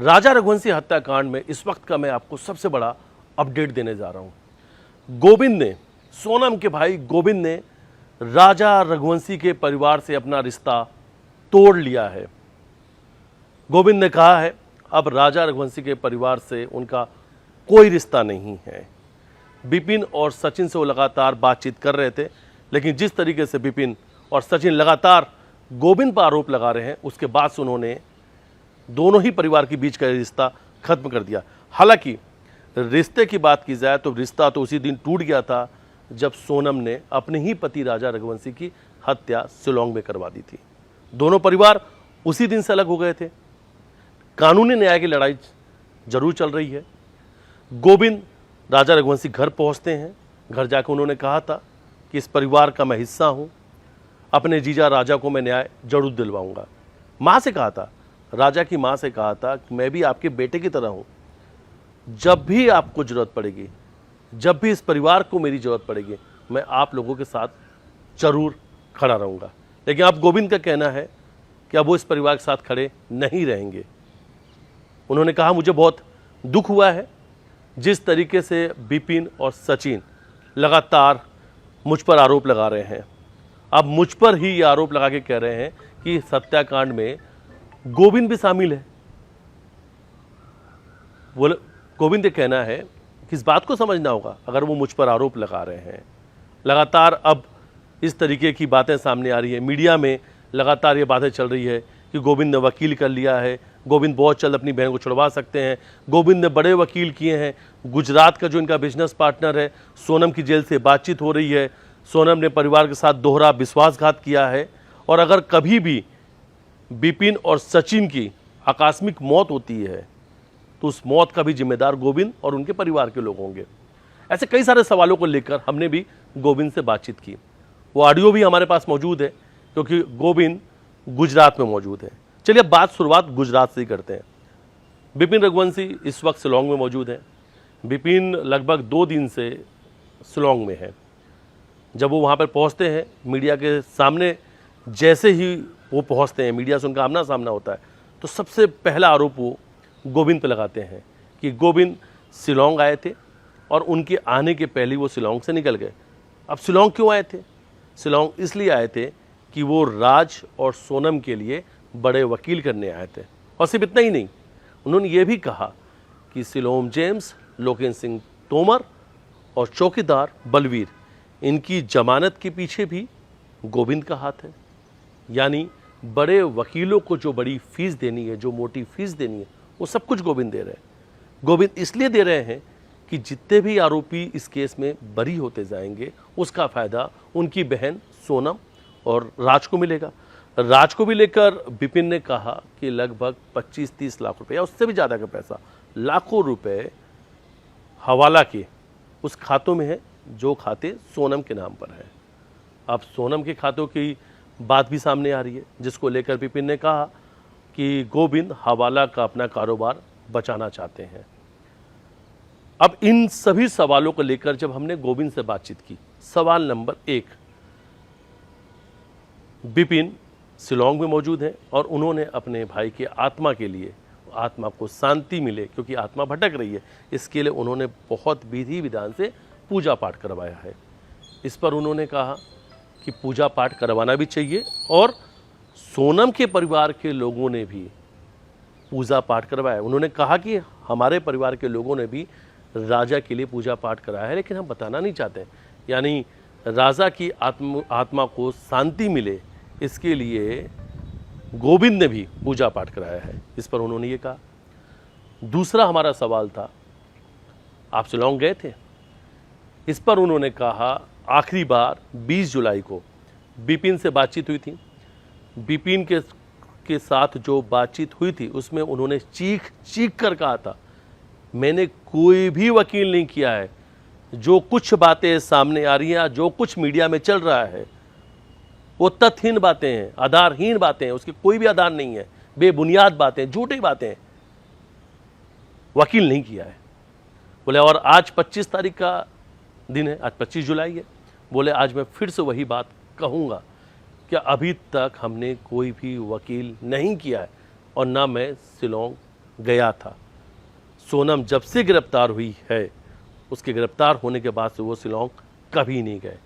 राजा रघुवंशी हत्याकांड में इस वक्त का मैं आपको सबसे बड़ा अपडेट देने जा रहा हूं। गोविंद ने, सोनम के भाई गोविंद ने राजा रघुवंशी के परिवार से अपना रिश्ता तोड़ लिया है। गोविंद ने कहा है अब राजा रघुवंशी के परिवार से उनका कोई रिश्ता नहीं है। विपिन और सचिन से वो लगातार बातचीत कर रहे थे, लेकिन जिस तरीके से विपिन और सचिन लगातार गोविंद पर आरोप लगा रहे हैं, उसके बाद से उन्होंने दोनों ही परिवार के बीच का रिश्ता खत्म कर दिया। हालांकि रिश्ते की बात की जाए तो रिश्ता तो उसी दिन टूट गया था जब सोनम ने अपने ही पति राजा रघुवंशी की हत्या शिलांग में करवा दी थी। दोनों परिवार उसी दिन से अलग हो गए थे। कानूनी न्याय की लड़ाई जरूर चल रही है। गोविंद राजा रघुवंशी घर पहुंचते हैं। घर जाकर उन्होंने कहा था कि इस परिवार का मैं हिस्सा हूं, अपने जीजा राजा को मैं न्याय जरूर दिलवाऊंगा। मां से कहा था, राजा की मां से कहा था कि मैं भी आपके बेटे की तरह हूं, जब भी आपको जरूरत पड़ेगी, जब भी इस परिवार को मेरी जरूरत पड़ेगी, मैं आप लोगों के साथ जरूर खड़ा रहूंगा। लेकिन अब गोविंद का कहना है कि अब वो इस परिवार के साथ खड़े नहीं रहेंगे। उन्होंने कहा मुझे बहुत दुख हुआ है जिस तरीके से विपिन और सचिन लगातार मुझ पर आरोप लगा रहे हैं। अब मुझ पर ही ये आरोप लगा के कह रहे हैं कि इस हत्याकांड में गोविंद भी शामिल है। गोविंद का कहना है कि इस बात को समझना होगा, अगर वो मुझ पर आरोप लगा रहे हैं, लगातार अब इस तरीके की बातें सामने आ रही है, मीडिया में लगातार ये बातें चल रही है कि गोविंद ने वकील कर लिया है, गोविंद बहुत जल्द अपनी बहन को छुड़वा सकते हैं। गोविंद ने बड़े वकील किए हैं। गुजरात का जो इनका बिजनेस पार्टनर है, सोनम की जेल से बातचीत हो रही है। सोनम ने परिवार के साथ दोहरा विश्वासघात किया है, और अगर कभी भी विपिन और सचिन की आकस्मिक मौत होती है तो उस मौत का भी जिम्मेदार गोविंद और उनके परिवार के लोग होंगे। ऐसे कई सारे सवालों को लेकर हमने भी गोविंद से बातचीत की। वो ऑडियो भी हमारे पास मौजूद है क्योंकि गोविंद गुजरात में मौजूद है। चलिए अब बात शुरुआत गुजरात से ही करते हैं। विपिन रघुवंशी इस वक्त शिलांग में मौजूद है। विपिन लगभग 2 दिन से शिलांग में है। जब वो वहाँ पर पहुँचते हैं, मीडिया के सामने जैसे ही वो पहुँचते हैं, मीडिया से उनका आमना सामना होता है, तो सबसे पहला आरोप वो गोविंद पे लगाते हैं कि गोविंद शिलांग आए थे और उनके आने के पहले वो शिलांग से निकल गए। अब शिलांग क्यों आए थे? शिलांग इसलिए आए थे कि वो राज और सोनम के लिए बड़े वकील करने आए थे। और सिर्फ इतना ही नहीं, उन्होंने ये भी कहा कि सिलोम जेम्स, लोकेन सिंह तोमर और चौकीदार बलवीर, इनकी जमानत के पीछे भी गोविंद का हाथ है। यानी बड़े वकीलों को जो बड़ी फीस देनी है, जो मोटी फीस देनी है, वो सब कुछ गोविंद दे रहे हैं। गोविंद इसलिए दे रहे हैं कि जितने भी आरोपी इस केस में बरी होते जाएंगे, उसका फ़ायदा उनकी बहन सोनम और राज को मिलेगा। राज को भी लेकर विपिन ने कहा कि लगभग 25-30 लाख रुपए या उससे भी ज़्यादा का पैसा, लाखों रुपए हवाला के उस खातों में है जो खाते सोनम के नाम पर है। अब सोनम के खातों की बात भी सामने आ रही है, जिसको लेकर विपिन ने कहा कि गोविंद हवाला का अपना कारोबार बचाना चाहते हैं। अब इन सभी सवालों को लेकर जब हमने गोविंद से बातचीत की, सवाल नंबर 1, विपिन शिलांग में मौजूद हैं और उन्होंने अपने भाई के आत्मा के लिए, आत्मा को शांति मिले, क्योंकि आत्मा भटक रही है, इसके लिए उन्होंने बहुत विधि विधान से पूजा पाठ करवाया है। इस पर उन्होंने कहा कि पूजा पाठ करवाना भी चाहिए, और सोनम के परिवार के लोगों ने भी पूजा पाठ करवाया। उन्होंने कहा कि हमारे परिवार के लोगों ने भी राजा के लिए पूजा पाठ कराया है, लेकिन हम बताना नहीं चाहते। यानी राजा की आत्मा को शांति मिले, इसके लिए गोविंद ने भी पूजा पाठ कराया है। इस पर उन्होंने ये कहा। दूसरा हमारा सवाल था, आप शिलांग गए थे? इस पर उन्होंने कहा आखिरी बार 20 जुलाई को विपिन से बातचीत हुई थी। विपिन के साथ जो बातचीत हुई थी उसमें उन्होंने चीख कर कहा था, मैंने कोई भी वकील नहीं किया है। जो कुछ बातें सामने आ रही हैं, जो कुछ मीडिया में चल रहा है, वो तथ्यहीन बातें हैं, आधारहीन बातें हैं, उसके कोई भी आधार नहीं है, बेबुनियाद बातें, झूठी बातें हैं, वकील नहीं किया है। बोले और आज 25 तारीख का दिन है, आज 25 जुलाई है। बोले आज मैं फिर से वही बात कहूँगा कि अभी तक हमने कोई भी वकील नहीं किया है और ना मैं शिलांग गया था। सोनम जब से गिरफ्तार हुई है, उसके गिरफ्तार होने के बाद से वो शिलोंग कभी नहीं गए।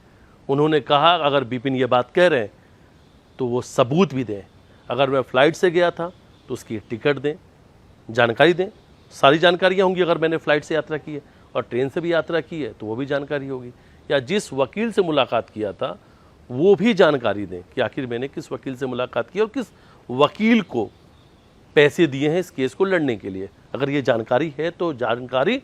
उन्होंने कहा अगर विपिन ये बात कह रहे हैं तो वो सबूत भी दें। अगर मैं फ़्लाइट से गया था तो उसकी टिकट दें, जानकारी दें। सारी जानकारियाँ होंगी। अगर मैंने फ़्लाइट से यात्रा की है और ट्रेन से भी यात्रा की है तो वो भी जानकारी होगी। या जिस वकील से मुलाकात किया था वो भी जानकारी दें कि आखिर मैंने किस वकील से मुलाकात की और किस वकील को पैसे दिए हैं इस केस को लड़ने के लिए। अगर ये जानकारी है तो जानकारी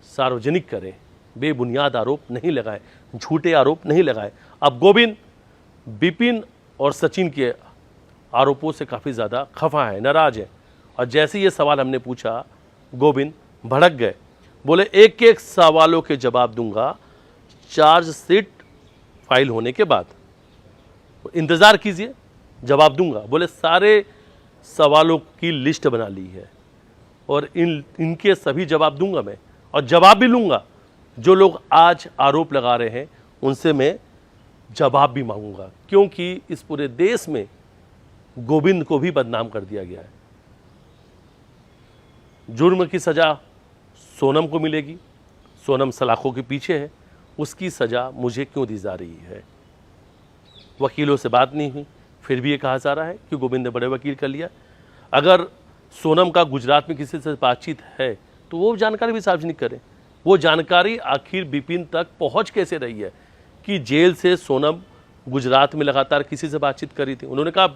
सार्वजनिक करें, बेबुनियाद आरोप नहीं लगाएं, झूठे आरोप नहीं लगाएं। अब गोविंद विपिन और सचिन के आरोपों से काफ़ी ज़्यादा खफा है, नाराज है। और जैसे ये सवाल हमने पूछा, गोविंद भड़क गए, बोले एक एक सवालों के जवाब दूंगा चार्जशीट फाइल होने के बाद, इंतज़ार कीजिए, जवाब दूंगा। बोले सारे सवालों की लिस्ट बना ली है और इनके सभी जवाब दूंगा मैं, और जवाब भी लूंगा। जो लोग आज आरोप लगा रहे हैं उनसे मैं जवाब भी मांगूंगा, क्योंकि इस पूरे देश में गोविंद को भी बदनाम कर दिया गया है। जुर्म की सज़ा सोनम को मिलेगी, सोनम सलाखों के पीछे है, उसकी सज़ा मुझे क्यों दी जा रही है? वकीलों से बात नहीं हुई, फिर भी ये कहा जा रहा है कि गोविंद ने बड़े वकील कर लिया। अगर सोनम का गुजरात में किसी से बातचीत है तो वो जानकारी भी सार्वजनिक करें। वो जानकारी आखिर विपिन तक पहुंच कैसे रही है कि जेल से सोनम गुजरात में लगातार किसी से बातचीत करी थी? उन्होंने कहा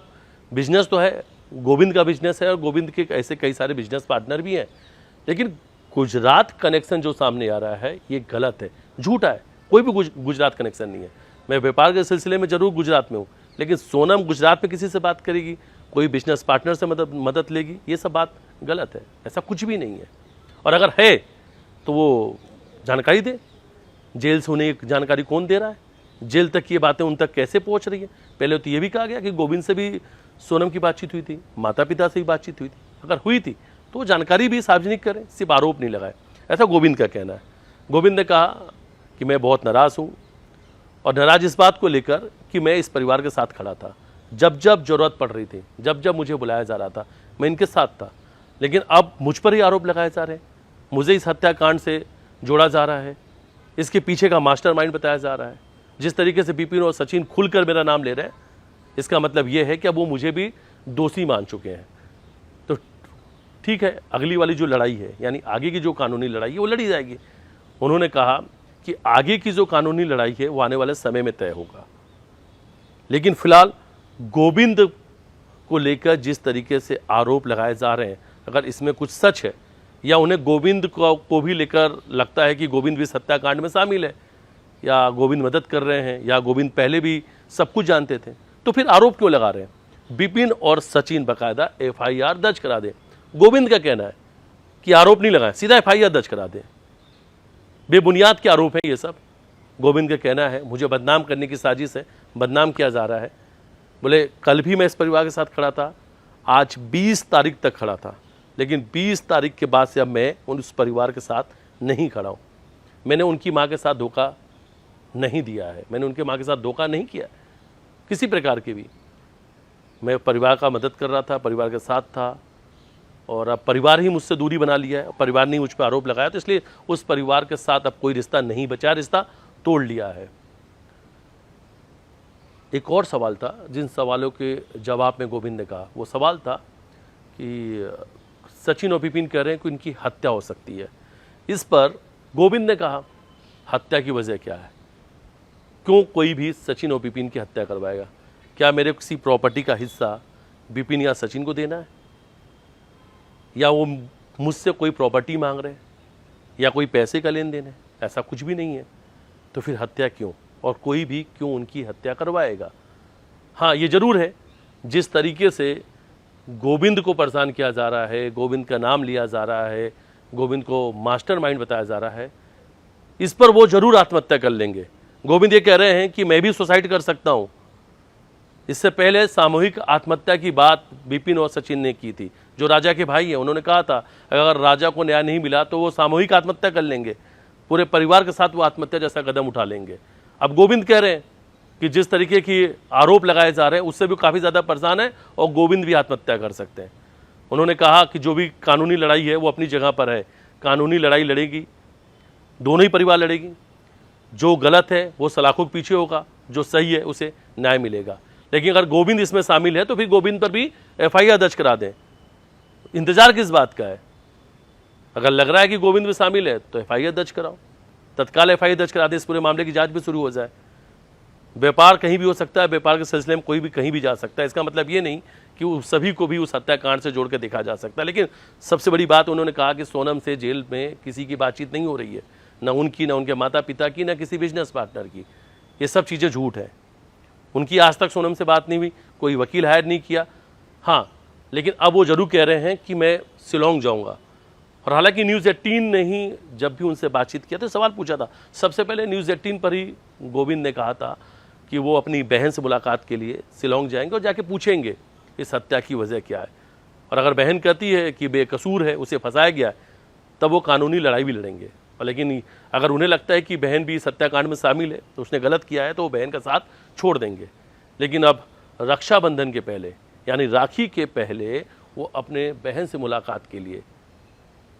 बिजनेस तो है, गोविंद का बिजनेस है और गोविंद के ऐसे कई सारे बिजनेस पार्टनर भी हैं, लेकिन गुजरात कनेक्शन जो सामने आ रहा है ये गलत है, झूठा है। कोई भी गुजरात कनेक्शन नहीं है। मैं व्यापार के सिलसिले में जरूर गुजरात में हूँ, लेकिन सोनम गुजरात में किसी से बात करेगी, कोई बिजनेस पार्टनर से मदद लेगी, ये सब बात गलत है। ऐसा कुछ भी नहीं है। और अगर है तो वो जानकारी दे। जेल से उन्हें जानकारी कौन दे रहा है? जेल तक ये बातें उन तक कैसे पहुंच रही है? पहले तो ये भी कहा गया कि गोविंद से भी सोनम की बातचीत हुई थी, माता पिता से भी बातचीत हुई थी। अगर हुई थी तो जानकारी भी सार्वजनिक करें, सिर्फ आरोप नहीं लगाए। ऐसा गोविंद का कहना है। गोविंद ने कहा कि मैं बहुत नाराज़ हूँ, और नाराज इस बात को लेकर कि मैं इस परिवार के साथ खड़ा था। जब जब जरूरत पड़ रही थी, जब जब मुझे बुलाया जा रहा था, मैं इनके साथ था। लेकिन अब मुझ पर ही आरोप लगाए जा रहे हैं, मुझे इस हत्याकांड से जोड़ा जा रहा है, इसके पीछे का मास्टरमाइंड बताया जा रहा है। जिस तरीके से विपिन और सचिन खुलकर मेरा नाम ले रहे हैं, इसका मतलब ये है कि अब वो मुझे भी दोषी मान चुके हैं। तो ठीक है, अगली वाली जो लड़ाई है, यानी आगे की जो कानूनी लड़ाई है, वो लड़ी जाएगी। उन्होंने कहा कि आगे की जो कानूनी लड़ाई है वो आने वाले समय में तय होगा। लेकिन फिलहाल गोविंद को लेकर जिस तरीके से आरोप लगाए जा रहे हैं, अगर इसमें कुछ सच है या उन्हें गोविंद को भी लेकर लगता है कि गोविंद भी इस हत्याकांड में शामिल है, या गोविंद मदद कर रहे हैं, या गोविंद पहले भी सब कुछ जानते थे, तो फिर आरोप क्यों लगा रहे हैं? विपिन और सचिन बाकायदा FIR दर्ज करा दें। गोविंद का कहना है कि आरोप नहीं लगाएं, सीधा FIR दर्ज करा दें। बेबुनियाद के आरोप है ये सब। गोविंद का कहना है मुझे बदनाम करने की साजिश है, बदनाम किया जा रहा है। बोले कल भी मैं इस परिवार के साथ खड़ा था, आज 20 तारीख तक खड़ा था, लेकिन 20 तारीख के बाद से अब मैं उस परिवार के साथ नहीं खड़ा हूँ। मैंने उनकी माँ के साथ धोखा नहीं दिया है, मैंने उनके माँ के साथ धोखा नहीं किया किसी प्रकार की भी। मैं परिवार का मदद कर रहा था, परिवार के साथ था, और अब परिवार ही मुझसे दूरी बना लिया है, परिवार ने मुझ पर आरोप लगाया, तो इसलिए उस परिवार के साथ अब कोई रिश्ता नहीं बचा, रिश्ता तोड़ लिया है। एक और सवाल था, जिन सवालों के जवाब में गोविंद ने कहा, वो सवाल था कि सचिन और विपिन कह रहे हैं कि इनकी हत्या हो सकती है। इस पर गोविंद ने कहा हत्या की वजह क्या है? क्यों कोई भी सचिन और विपिन की हत्या करवाएगा? क्या मेरे किसी प्रॉपर्टी का हिस्सा विपिन या सचिन को देना है, या वो मुझसे कोई प्रॉपर्टी मांग रहे हैं, या कोई पैसे का लेन देन है? ऐसा कुछ भी नहीं है। तो फिर हत्या क्यों, और कोई भी क्यों उनकी हत्या करवाएगा? हाँ, ये जरूर है जिस तरीके से गोविंद को परेशान किया जा रहा है, गोविंद का नाम लिया जा रहा है, गोविंद को मास्टरमाइंड बताया जा रहा है, इस पर वो जरूर आत्महत्या कर लेंगे। गोविंद ये कह रहे हैं कि मैं भी सुसाइड कर सकता हूं। इससे पहले सामूहिक आत्महत्या की बात विपिन और सचिन ने की थी, जो राजा के भाई हैं। उन्होंने कहा था अगर राजा को न्याय नहीं मिला तो वो सामूहिक आत्महत्या कर लेंगे, पूरे परिवार के साथ वो आत्महत्या जैसा कदम उठा लेंगे। अब गोविंद कह रहे हैं कि जिस तरीके की आरोप लगाए जा रहे हैं उससे भी काफ़ी ज़्यादा परेशान है, और गोविंद भी आत्महत्या कर सकते हैं। उन्होंने कहा कि जो भी कानूनी लड़ाई है वो अपनी जगह पर है, कानूनी लड़ाई लड़ेगी, दोनों ही परिवार लड़ेगी। जो गलत है वो सलाखों के पीछे होगा, जो सही है उसे न्याय मिलेगा। लेकिन अगर गोविंद इसमें शामिल है तो फिर गोविंद पर भी एफआईआर दर्ज करा दें। इंतजार किस बात का है? अगर लग रहा है कि गोविंद भी शामिल है तो एफआईआर दर्ज कराओ, तत्काल एफआईआर दर्ज करा दे, इस पूरे मामले की जांच भी शुरू हो जाए। व्यापार कहीं भी हो सकता है, व्यापार के सिलसिले में कोई भी कहीं भी जा सकता है। इसका मतलब ये नहीं कि उस सभी को भी उस हत्याकांड से जोड़ के देखा जा सकता है। लेकिन सबसे बड़ी बात उन्होंने कहा कि सोनम से जेल में किसी की बातचीत नहीं हो रही है, ना उनकी, ना उनके माता पिता की, ना किसी बिजनेस पार्टनर की। ये सब चीज़ें झूठ है। उनकी आज तक सोनम से बात नहीं हुई, कोई वकील हायर नहीं किया। हाँ, लेकिन अब वो जरूर कह रहे हैं कि मैं शिलोंग जाऊँगा। और हालांकि न्यूज़ 18 ने ही जब भी उनसे बातचीत किया तो सवाल पूछा था, सबसे पहले न्यूज़ 18 पर ही गोविंद ने कहा था कि वो अपनी बहन से मुलाकात के लिए शिलोंग जाएंगे और जाके पूछेंगे इस हत्या की वजह क्या है। और अगर बहन कहती है कि बेकसूर है, उसे फंसाया गया है, तब वो कानूनी लड़ाई भी लड़ेंगे। और लेकिन अगर उन्हें लगता है कि बहन भी इस हत्याकांड में शामिल है, तो उसने गलत किया है, तो वो बहन का साथ छोड़ देंगे। लेकिन अब रक्षाबंधन के पहले, यानी राखी के पहले, वो अपने बहन से मुलाकात के लिए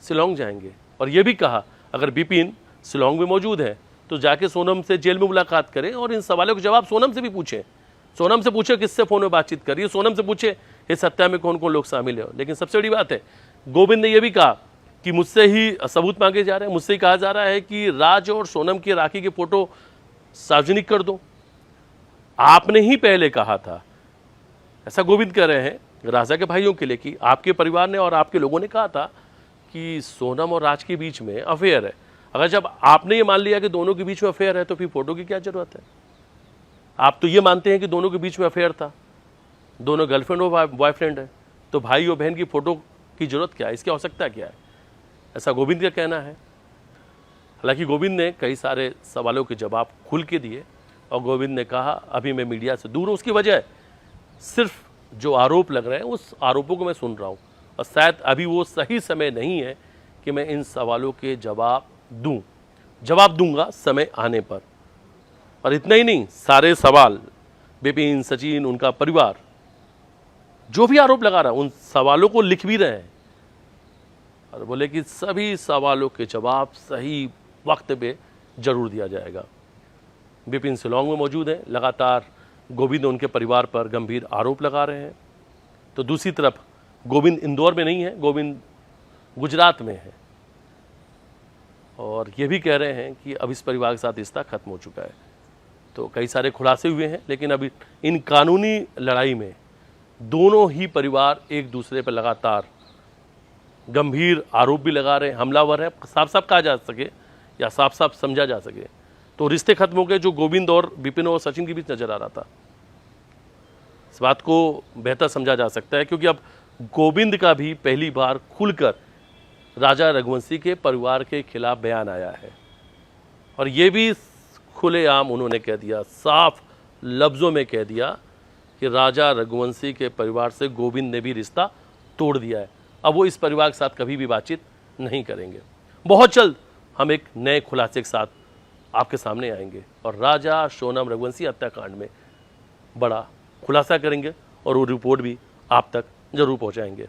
शिलोंग जाएंगे। और ये भी कहा अगर बिपिन शिलोंग में मौजूद है तो जाके सोनम से जेल में मुलाकात करें और इन सवालों के जवाब सोनम से भी पूछें। सोनम से पूछे किससे फ़ोन में बातचीत करिए, सोनम से पूछे इस हत्या में कौन कौन लोग शामिल है। लेकिन सबसे बड़ी बात है, गोविंद ने यह भी कहा कि मुझसे ही सबूत मांगे जा रहे हैं, मुझसे ही कहा जा रहा है कि राज और सोनम की राखी की फ़ोटो सार्वजनिक कर दो। आपने ही पहले कहा था, ऐसा गोविंद कह रहे हैं राजा के भाइयों के लिए, कि आपके परिवार ने और आपके लोगों ने कहा था कि सोनम और राज के बीच में अफेयर है। अगर जब आपने ये मान लिया कि दोनों के बीच में अफेयर है तो फिर फोटो की क्या जरूरत है? आप तो ये मानते हैं कि दोनों के बीच में अफेयर था, दोनों गर्लफ्रेंड और बॉयफ्रेंड है, तो भाई और बहन की फोटो की जरूरत क्या है? इसकी आवश्यकता क्या है? ऐसा गोविंद का कहना है। हालांकि गोविंद ने कई सारे सवालों के जवाब खुल के दिए और गोविंद ने कहा अभी मैं मीडिया से दूर हूँ। उसकी वजह सिर्फ जो आरोप लग रहे हैं उस आरोपों को मैं सुन रहा हूँ और शायद अभी वो सही समय नहीं है कि मैं इन सवालों के जवाब दूं। जवाब दूंगा समय आने पर। और इतना ही नहीं, सारे सवाल बिपिन, सचिन, उनका परिवार जो भी आरोप लगा रहा है उन सवालों को लिख भी रहे हैं और बोले कि सभी सवालों के जवाब सही वक्त पे जरूर दिया जाएगा। बिपिन शिलोंग में मौजूद है, लगातार गोविंद उनके परिवार पर गंभीर आरोप लगा रहे हैं। तो दूसरी तरफ गोविंद इंदौर में नहीं है, गोविंद गुजरात में है और ये भी कह रहे हैं कि अब इस परिवार के साथ रिश्ता खत्म हो चुका है। तो कई सारे खुलासे हुए हैं, लेकिन अभी इन कानूनी लड़ाई में दोनों ही परिवार एक दूसरे पर लगातार गंभीर आरोप भी लगा रहे हैं, हमलावर हैं, साफ साफ कहा जा सके या साफ साफ समझा जा सके। तो रिश्ते खत्म हो गए जो गोविंद और बिपिन और सचिन के बीच नजर आ रहा था। इस बात को बेहतर समझा जा सकता है क्योंकि अब गोविंद का भी पहली बार खुलकर राजा रघुवंशी के परिवार के खिलाफ बयान आया है और ये भी खुलेआम उन्होंने कह दिया, साफ लफ्ज़ों में कह दिया कि राजा रघुवंशी के परिवार से गोविंद ने भी रिश्ता तोड़ दिया है। अब वो इस परिवार के साथ कभी भी बातचीत नहीं करेंगे। बहुत जल्द हम एक नए खुलासे के साथ आपके सामने आएंगे और राजा सोनम रघुवंशी हत्याकांड में बड़ा खुलासा करेंगे और वो रिपोर्ट भी आप तक जरूर पहुंचाएंगे।